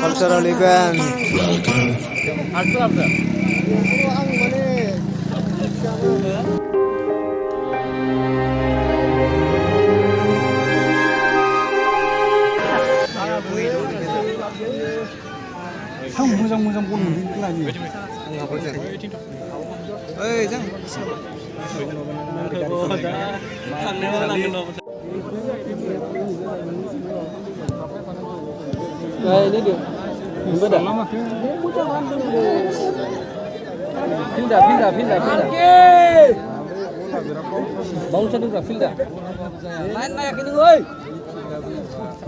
cultural event. 형 모장 보는 거 아니에요? Ơi răng. Đây ini dia. Ini dah. Pindah. Bang cari dah pindah. Naik ini oi.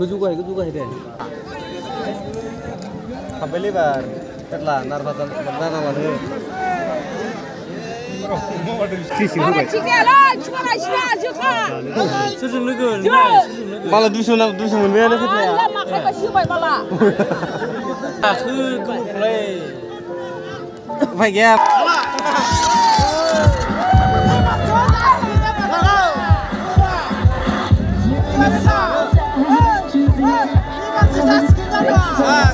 Gue juga deh. Sampai lebar. Ketlah narfatan lagi. Malah dusun bener gitu ya. Phải ghép.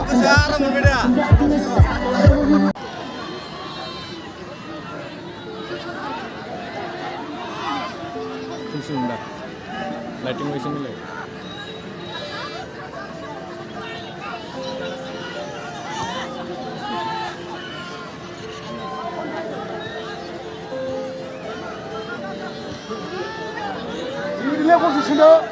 Kesuara berbeda. Sudah. Lighting mesin ini. Ini apa sih sudah?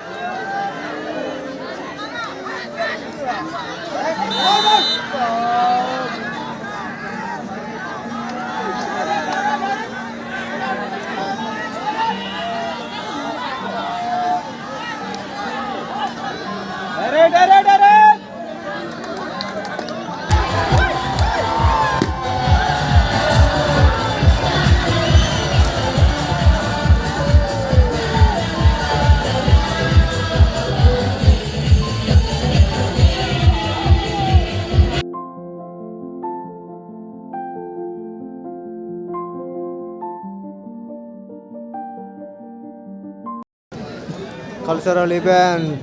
Cultural event.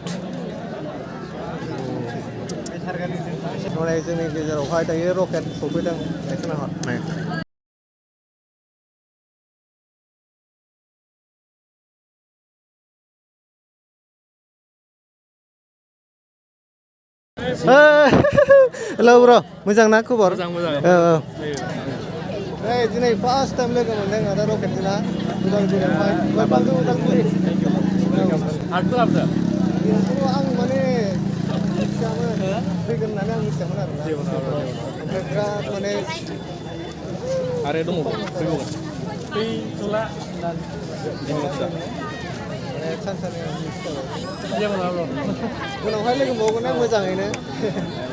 Hôm जोंनि गेजेरावहाय दायो rocket सफैदों नायखोना हर नाय Hello bro, मोजां ना खबर? मोजां. दिनै फार्स्ट टाइम लोगो मोनदों आदा रकेट जोंना उदालगुरियावहाय. उदालगुरि. आं माने फैगोन होननानै आं मिथियामोन आरोना. ओमफ्राय बिराद माने आरो दङ फैबावगोन. फैथ'ला माने सानसानि आं मिथिबाय. उनावहाय लोगो मोनबावगोन आं मोजाङैनो.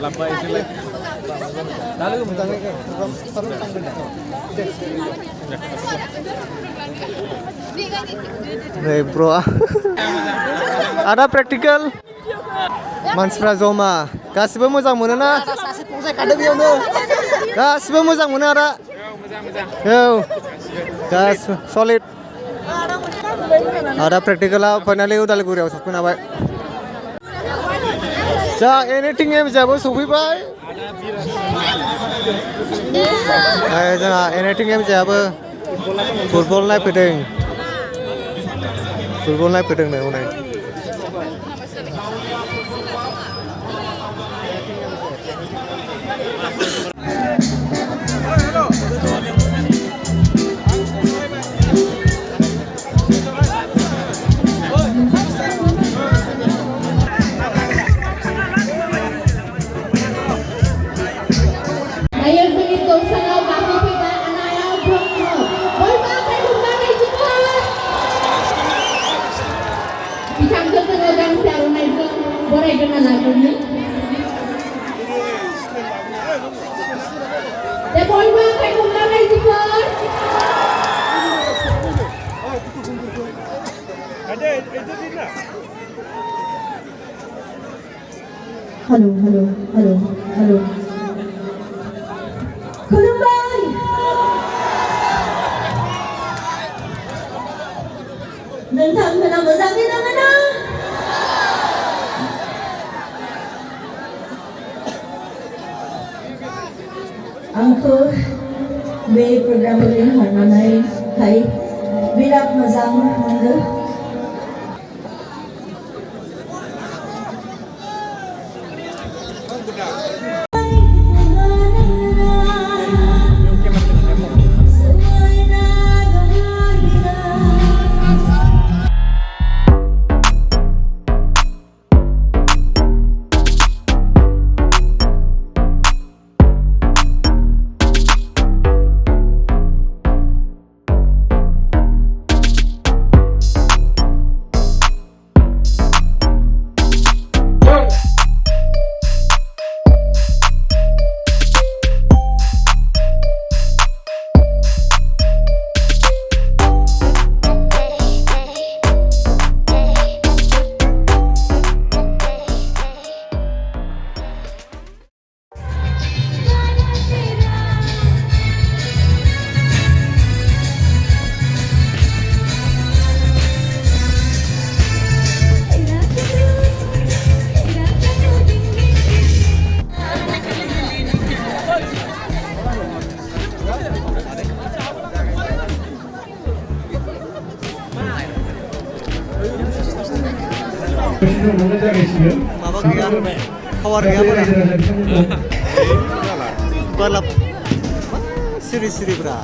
लांबाय एसेलाय. दा लोगो मोजाङै प्रग्राम थांगोन. Hey bro. Ada praktikal. Mansifra जमा गासिबो मोजां मोनो ना सासे फंसायखादों बेयावनो गासिबो मोजां मोनो आदा औ गासिबो सलिड आदा प्रेक्टिकेलाव फाइनालि उदालगुरियाव सफैनो हाबाय जा एनिथिं एमजाबो सफैबाय जोंहा एनिथिं एमजाबो फुटबल नायफैदों नै हनै Halo. Kulumbai. Nâng thang thân nào mở ra biết đâu. आंखौ बे प्रग्रामखौ लिंहरनानैहाय बिराद मोजां मोनदों। माबा गैया पावार गैया बारा बाला सिरि सिरिब्रा